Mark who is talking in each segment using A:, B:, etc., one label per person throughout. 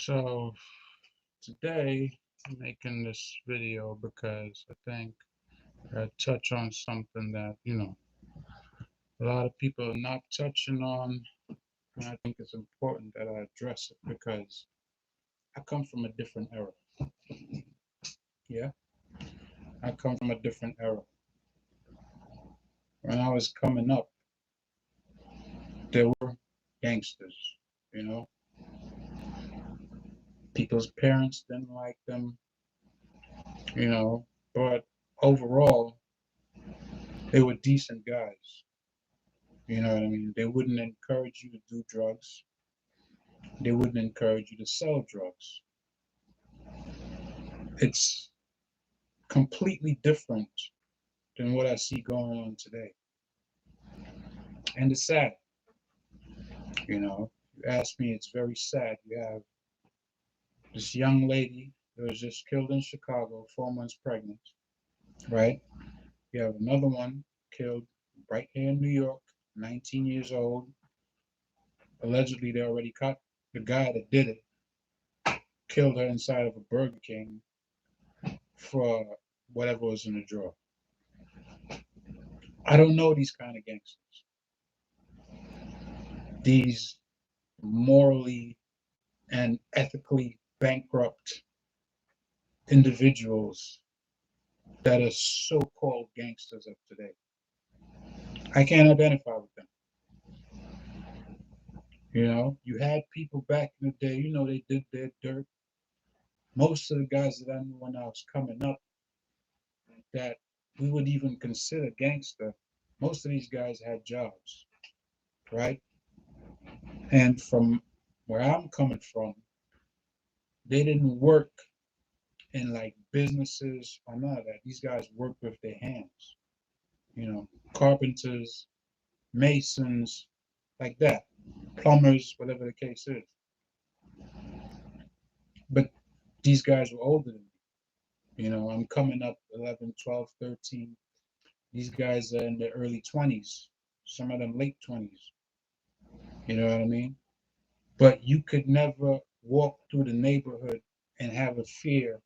A: So today I'm making this video because I think I touch on something that, a lot of people are not touching on. And I think it's important that I address it because I come from a different era. Yeah, I come from a different era. When I was coming up, there were gangsters, you know. People's parents didn't like them, you know, but overall, they were decent guys. You know what I mean? They wouldn't encourage you to do drugs. They wouldn't encourage you to sell drugs. It's completely different than what I see going on today. And it's sad, you know. You ask me, it's very sad. You have this young lady that was just killed in Chicago, 4 months pregnant, right? You have another one killed right here in New York, 19 years old. Allegedly, they already caught the guy that did it, killed her inside of a Burger King for whatever was in the drawer. I don't know these kind of gangsters. These morally and ethically bankrupt individuals that are so-called gangsters of today. I can't identify with them. You know, you had people back in the day, they did their dirt. Most of the guys that I knew when I was coming up that we would even consider gangster, most of these guys had jobs, right? And from where I'm coming from, they didn't work in like businesses or none of that. These guys work with their hands, carpenters, masons, like that, plumbers, whatever the case is. But these guys were older than me. I'm coming up 11, 12, 13. These guys are in their early 20s, some of them late 20s. You know what I mean? But you could never walk through the neighborhood and have a fear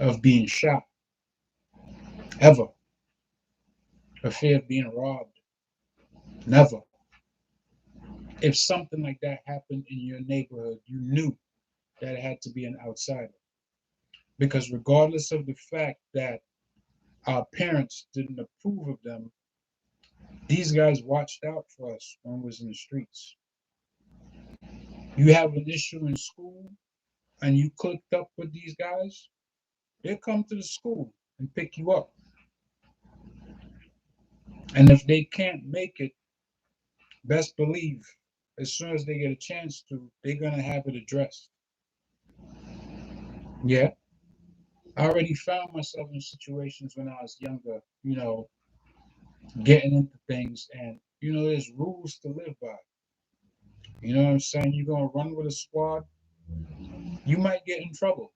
A: of being shot, ever. A fear of being robbed, never. If something like that happened in your neighborhood, you knew that it had to be an outsider. Because regardless of the fact that our parents didn't approve of them, these guys watched out for us when we was in the streets. You have an issue in school and you clicked up with these guys, they'll come to the school and pick you up. And if they can't make it, best believe, as soon as they get a chance to, they're gonna have it addressed. Yeah. I already found myself in situations when I was younger, getting into things and there's rules to live by. You know what I'm saying? You're gonna run with a squad, you might get in trouble.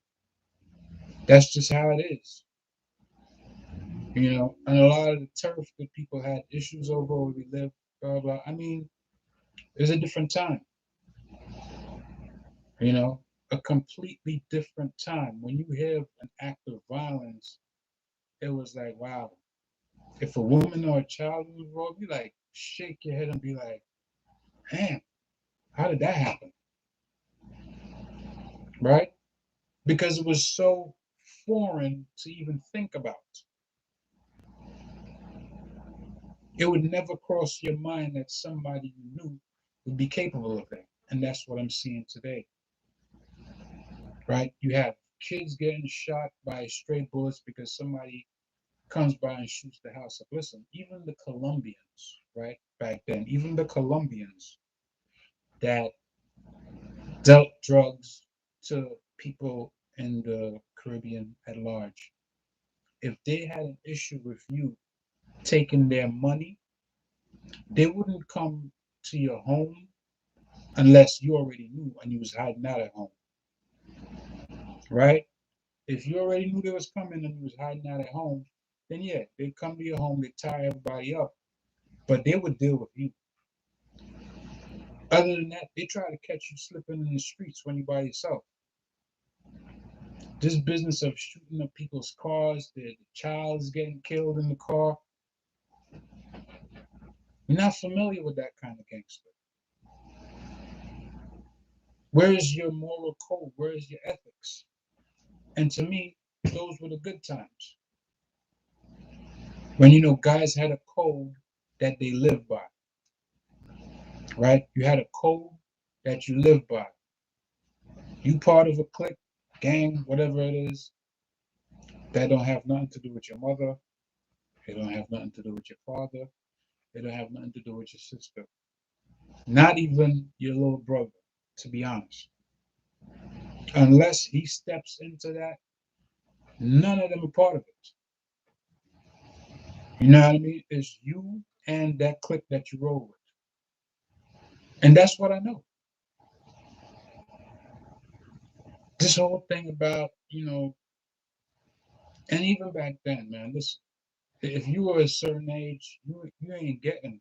A: That's just how it is. And a lot of the turf that people had issues over where we live, blah blah. I mean, it's a different time, you know, a completely different time. When you hear an act of violence, it was like, wow. If a woman or a child was involved, you like shake your head and be like, damn, how did that happen? Right? Because it was so foreign to even think about. It would never cross your mind that somebody you knew would be capable of that. And that's what I'm seeing today. Right? You have kids getting shot by stray bullets because somebody comes by and shoots the house up. Listen, even the Colombians, right, back then, even the Colombians that dealt drugs to people in the Caribbean at large, if they had an issue with you taking their money, they wouldn't come to your home unless you already knew and you was hiding out at home, right? If you already knew they was coming and you was hiding out at home, then yeah, they'd come to your home, they'd tie everybody up, but they would deal with you. Other than that, they try to catch you slipping in the streets when you're by yourself. This business of shooting up people's cars, the child is getting killed in the car. You're not familiar with that kind of gangster. Where is your moral code? Where is your ethics? And to me, those were the good times. When guys had a code that they lived by, right? You had a code that you lived by. You part of a clique, gang, whatever it is, that don't have nothing to do with your mother. It don't have nothing to do with your father. It don't have nothing to do with your sister. Not even your little brother, to be honest. Unless he steps into that, none of them are part of it. You know what I mean? It's you and that clique that you roll with. And that's what I know. This whole thing about, and even back then, man, listen, if you were a certain age, you ain't getting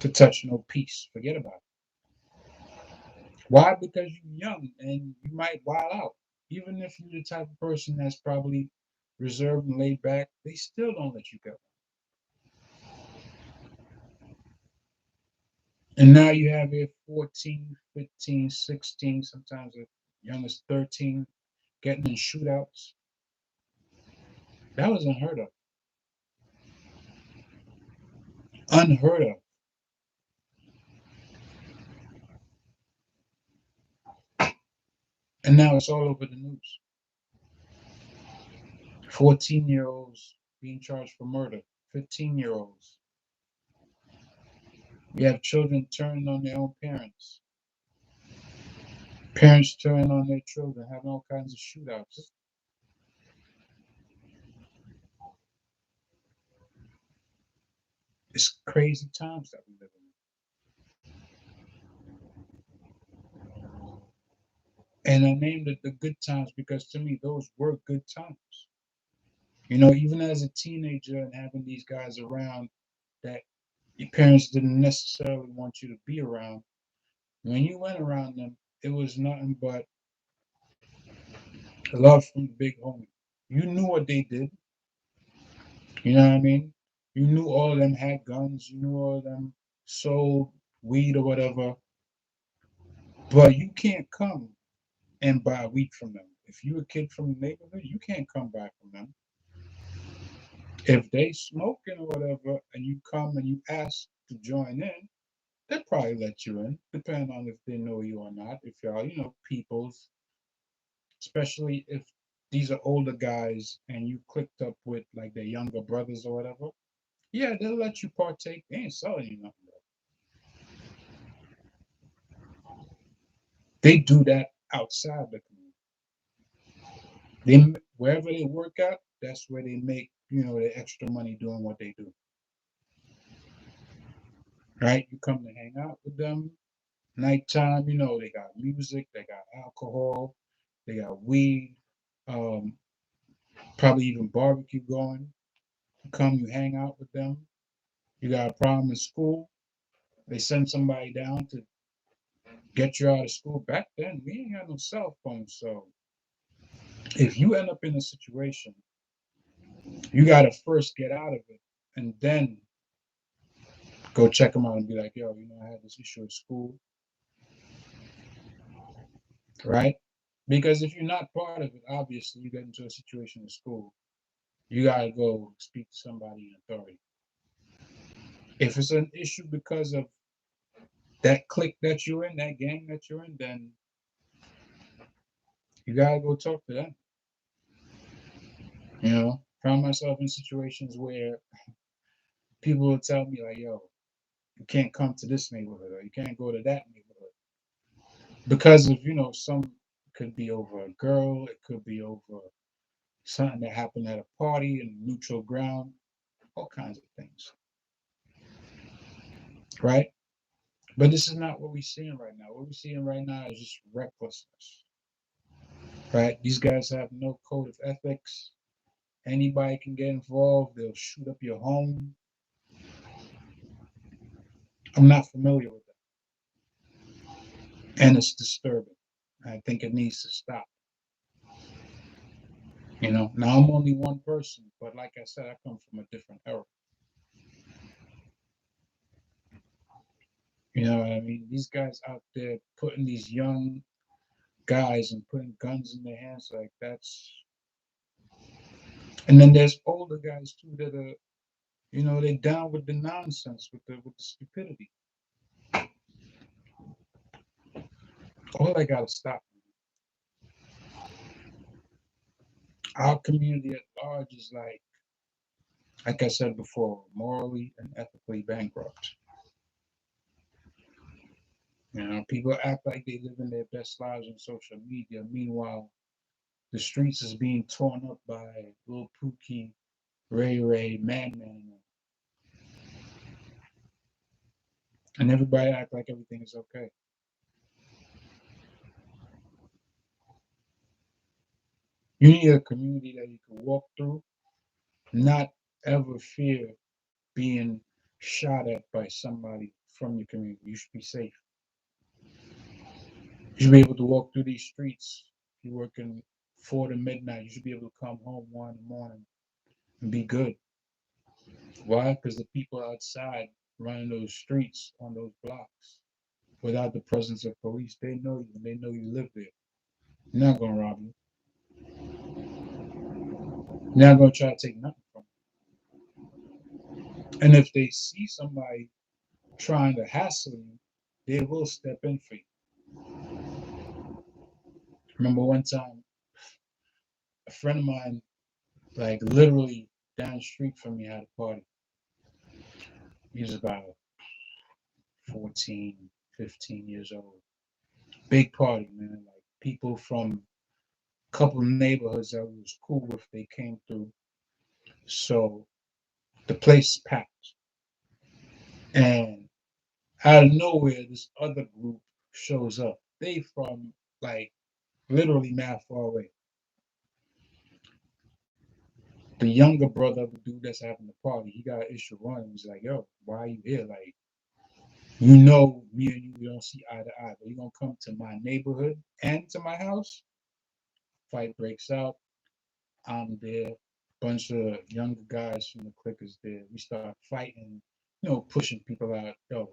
A: to touch no peace. Forget about it. Why? Because you're young and you might wild out. Even if you're the type of person that's probably reserved and laid back, they still don't let you go. And now you have a 14, 15, 16, sometimes as young as 13, getting in shootouts. That was unheard of. Unheard of. And now it's all over the news. 14-year-olds being charged for murder, 15-year-olds. We have children turning on their own parents, parents turning on their children, having all kinds of shootouts. It's crazy times that we live in. And I named it the good times because to me, those were good times. Even as a teenager and having these guys around that your parents didn't necessarily want you to be around, when you went around them, it was nothing but love from the big homie. You knew what they did. You know what I mean? You knew all of them had guns. You knew all of them sold weed or whatever. But you can't come and buy weed from them. If you're a kid from the neighborhood, you can't come buy from them. If they smoking or whatever, and you come and you ask to join in, they'll probably let you in, depending on if they know you or not. If y'all, peoples, especially if these are older guys and you clicked up with like their younger brothers or whatever, yeah, they'll let you partake. They ain't selling you nothing. They do that outside the community. They wherever they work at, that's where they make the extra money doing what they do. Right? You come to hang out with them. Nighttime, they got music, they got alcohol, they got weed, um, probably even barbecue going. You come, you hang out with them. You got a problem in school, they send somebody down to get you out of school. Back then, we ain't had no cell phones, so if you end up in a situation, you got to first get out of it and then go check them out and be like, yo, I had this issue at school, right? Because if you're not part of it, obviously you get into a situation in school, you got to go speak to somebody in authority. If it's an issue because of that clique that you're in, that gang that you're in, then you got to go talk to them. Found myself in situations where people would tell me, like, yo, you can't come to this neighborhood or you can't go to that neighborhood because of some could be over a girl, it could be over something that happened at a party in neutral ground, all kinds of things, right? But this is not what we're seeing right now. What we're seeing right now is just recklessness, right? These guys have no code of ethics. Anybody can get involved. They'll shoot up your home. I'm not familiar with that, and it's disturbing. I think it needs to stop. Now I'm only one person, but like I said, I come from a different era. You know what I mean? These guys out there putting these young guys and putting guns in their hands, like that's. And then there's older guys too that are, they down with the nonsense, with the stupidity. All that gotta stop. Our community at large is like I said before, morally and ethically bankrupt. People act like they live in their best lives on social media. Meanwhile, the streets is being torn up by Lil Pookie, Ray Ray, Man, and everybody act like everything is okay. You need a community that you can walk through, not ever fear being shot at by somebody from your community. You should be safe. You should be able to walk through these streets. If you're working 4 to midnight, you should be able to come home 1 in the morning and be good. Why? Because the people outside running those streets on those blocks without the presence of police, they know you and they know you live there. They're not gonna rob you. They're not gonna try to take nothing from you. And if they see somebody trying to hassle you, they will step in for you. Remember one time, a friend of mine, like literally down the street from me, had a party. He was about 14, 15 years old. Big party, man. Like people from a couple of neighborhoods that was cool if they came through. So the place packed. And out of nowhere, this other group shows up. They from like literally mad far away. The younger brother of the dude that's having the party, he got an issue running. He's like, yo, why are you here? Like, me and you, we don't see eye to eye, but you gonna come to my neighborhood and to my house? Fight breaks out. I'm there. Bunch of younger guys from the clickers there. We start fighting, pushing people out. Yo,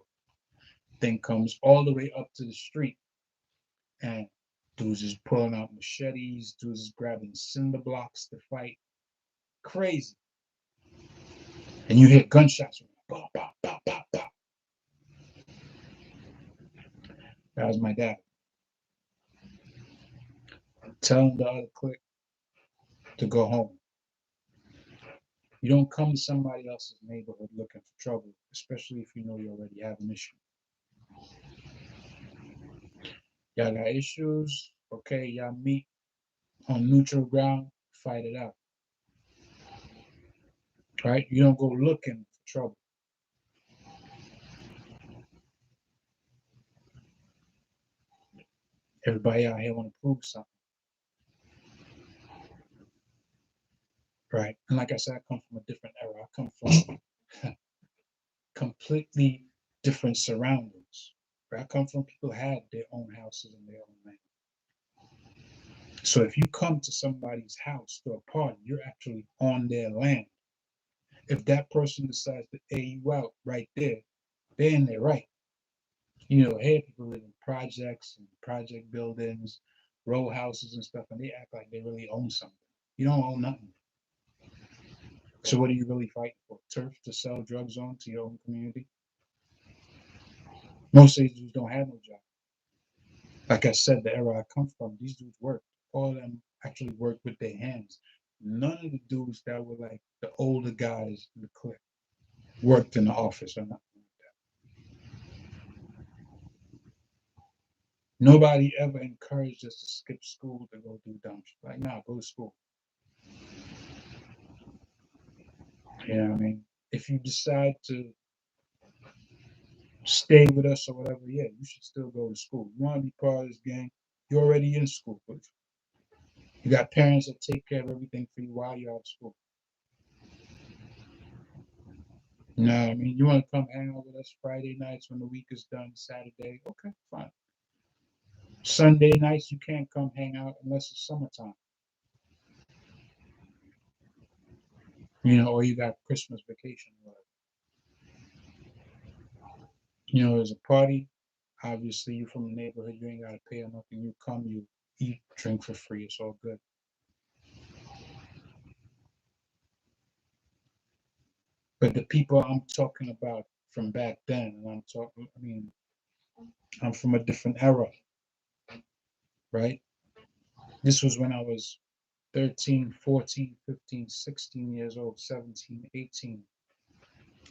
A: thing comes all the way up to the street, and dudes is pulling out machetes. Dudes is grabbing cinder blocks to fight. Crazy. And you hear gunshots. Bah, bah, bah, bah, bah. That was my dad. Telling the other clique to go home. You don't come to somebody else's neighborhood looking for trouble, especially if you know you already have an issue. Y'all got issues, okay, y'all meet on neutral ground, fight it out. Right? You don't go looking for trouble. Everybody out here want to prove something. Right? And like I said, I come from a different era. I come from completely different surroundings. Where I come from, people had their own houses and their own land. So if you come to somebody's house to a party, you're actually on their land. If that person decides to air you out right there, they're in their right. Here people live in projects and project buildings, row houses and stuff, and they act like they really own something. You don't own nothing. So what are you really fighting for? Turf to sell drugs on to your own community? Most of these dudes don't have no job. Like I said, the era I come from, these dudes work. All of them actually work with their hands. None of the dudes that were like the older guys in the clique worked in the office or nothing like that. Nobody ever encouraged us to skip school to go do dumb shit. Like, nah, go to school. You know what I mean? If you decide to stay with us or whatever, yeah, you should still go to school. You want to be part of this gang, you're already in school. But you got parents that take care of everything for you while you're out of school. You know what I mean? You want to come hang out with us Friday nights when the week is done, Saturday, okay, fine. Sunday nights, you can't come hang out unless it's summertime. or you got Christmas vacation, there's a party. Obviously, you're from the neighborhood, you ain't got to pay or nothing. You come, you eat, drink for free. It's all good. But the people I'm talking about from back then, and I'm from a different era, right? This was when I was 13, 14, 15, 16 years old, 17, 18,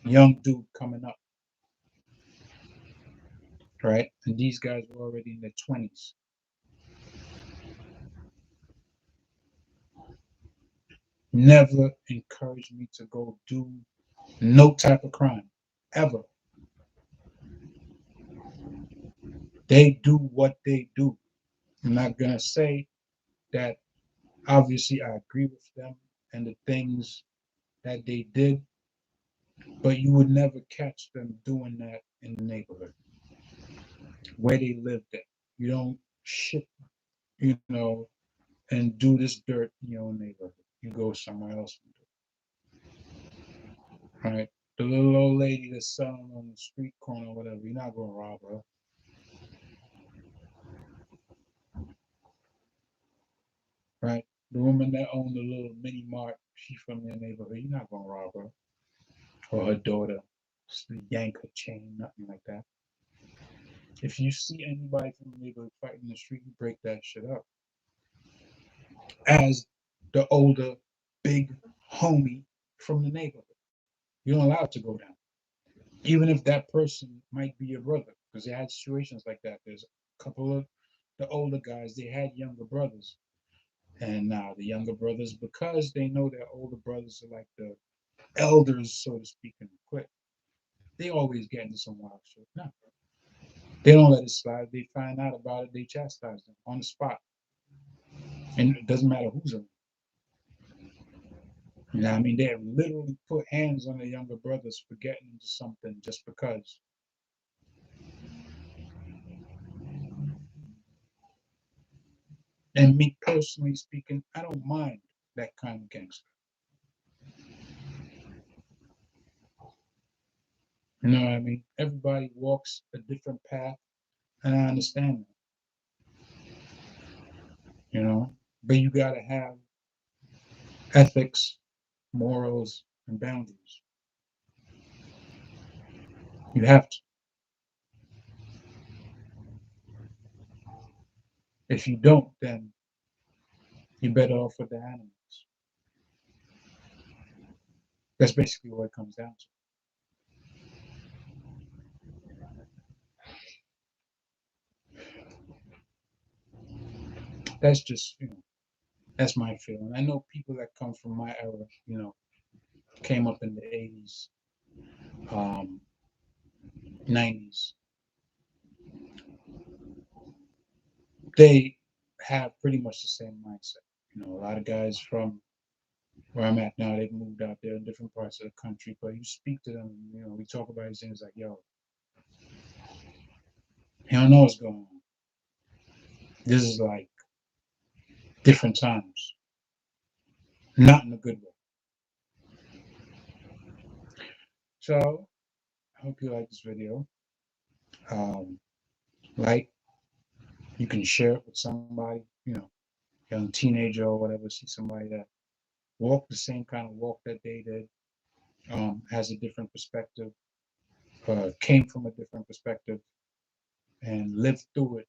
A: young dude coming up, right? And these guys were already in their 20s. Never encouraged me to go do no type of crime, ever. They do what they do. I'm not going to say that obviously I agree with them and the things that they did, but you would never catch them doing that in the neighborhood where they lived at. You don't shit, and do this dirt in your own neighborhood. You go somewhere else and do it, right? The little old lady that's selling on the street corner or whatever, you're not gonna rob her, right? The woman that owned the little mini mart, she from your neighborhood, you're not gonna rob her or her daughter, just yank her chain, nothing like that. If you see anybody from the neighborhood fighting in the street, you break that shit up. As the older, big homie from the neighborhood, you're not allowed to go down, even if that person might be your brother, because they had situations like that. There's a couple of the older guys, they had younger brothers, and now the younger brothers, because they know their older brothers are like the elders, so to speak, in the clique, they always get into some wild shit. No, they don't let it slide. They find out about it, they chastise them on the spot, and it doesn't matter who's in. What I mean? They have literally put hands on their younger brothers for getting into something just because. And me personally speaking, I don't mind that kind of gangster. You know what I mean? Everybody walks a different path, and I understand that, you know. But you gotta have ethics, morals, and boundaries. You have to. If you don't, then you're better off with the animals. That's basically what it comes down to. That's just, that's my feeling. I know people that come from my era, came up in the 80s, 90s. They have pretty much the same mindset. A lot of guys from where I'm at now, they've moved out there in different parts of the country, but you speak to them, we talk about these things like, yo, he don't know what's going on. This is like different times, not in a good way. So I hope you like this video. Um, like, you can share it with somebody, young teenager or whatever, see somebody that walked the same kind of walk that they did, has a different perspective, came from a different perspective, and lived through it.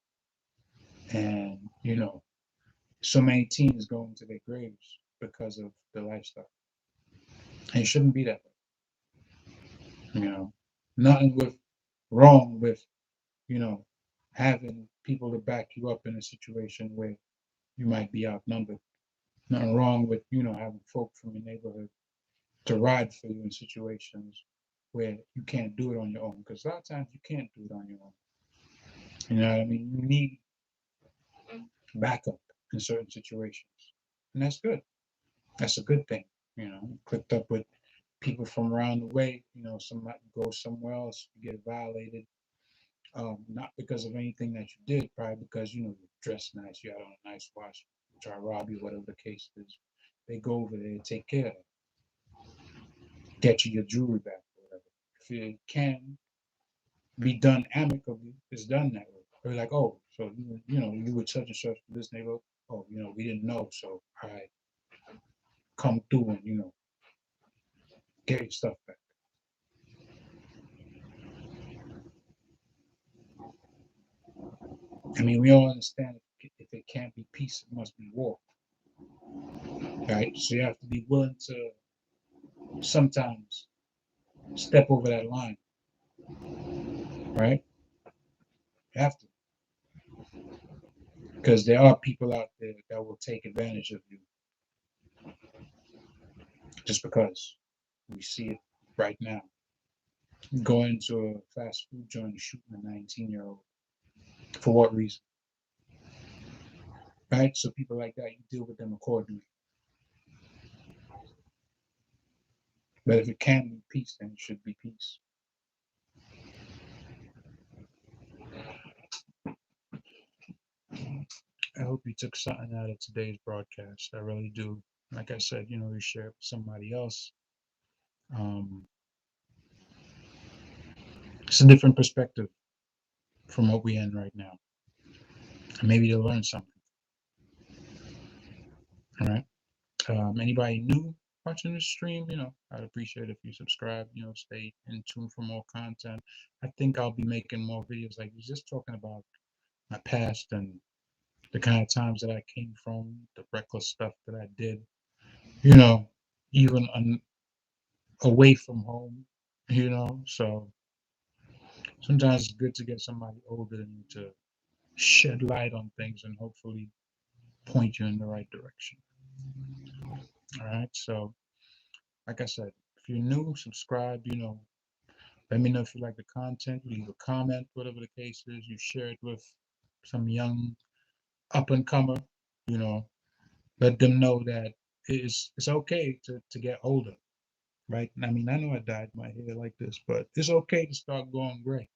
A: And, so many teens go into their graves because of the lifestyle. And it shouldn't be that way, Nothing with wrong with, you know, having people to back you up in a situation where you might be outnumbered. Nothing wrong with, having folk from your neighborhood to ride for you in situations where you can't do it on your own. Because a lot of times you can't do it on your own. You know what I mean? You need backup in certain situations. And that's good. That's a good thing. Clicked up with people from around the way, somebody goes somewhere else, you get violated. Not because of anything that you did, probably because, you dressed nice, you had on a nice watch, try to rob you, whatever the case is. They go over there and take care of it. get you your jewelry back or whatever. If it can be done amicably, it's done that way. They're like, oh, so you were such and such for this neighborhood. Oh, we didn't know, so all right, come through and get your stuff back. I mean, we all understand if it can't be peace, it must be war, right? So you have to be willing to sometimes step over that line, right? You have to, because there are people out there that will take advantage of you just because. We see it right now. Going to a fast food joint and shooting a 19-year-old. For what reason? Right? So people like that, you deal with them accordingly. But if it can be peace, then it should be peace. I hope you took something out of today's broadcast. I really do. Like I said, you share it with somebody else. Um, it's a different perspective from what we in right now. And maybe you'll learn something. All right. Anybody new watching the stream, I'd appreciate if you subscribe, stay in tune for more content. I think I'll be making more videos like this, just talking about my past and the kind of times that I came from, the reckless stuff that I did, you know, even away from home, So sometimes it's good to get somebody older than you to shed light on things and hopefully point you in the right direction. All right. So, like I said, if you're new, subscribe, let me know if you like the content, leave a comment, whatever the case is. You share it with some young up and comer, you know, let them know that it's okay to get older, right? I mean, I know I dyed my hair like this, but it's okay to start going gray,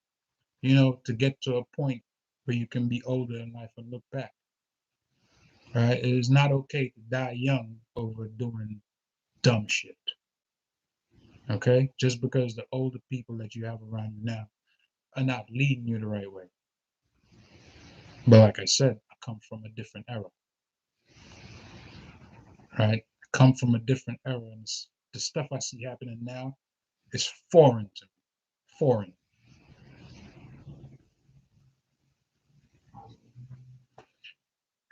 A: to get to a point where you can be older in life and look back, right? It is not okay to die young over doing dumb shit, okay? Just because the older people that you have around you now are not leading you the right way. But like I said, I come from a different era, right? I come from a different era, and the stuff I see happening now is foreign to me. Foreign.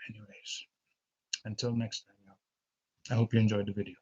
A: Anyways, until next time, y'all. I hope you enjoyed the video.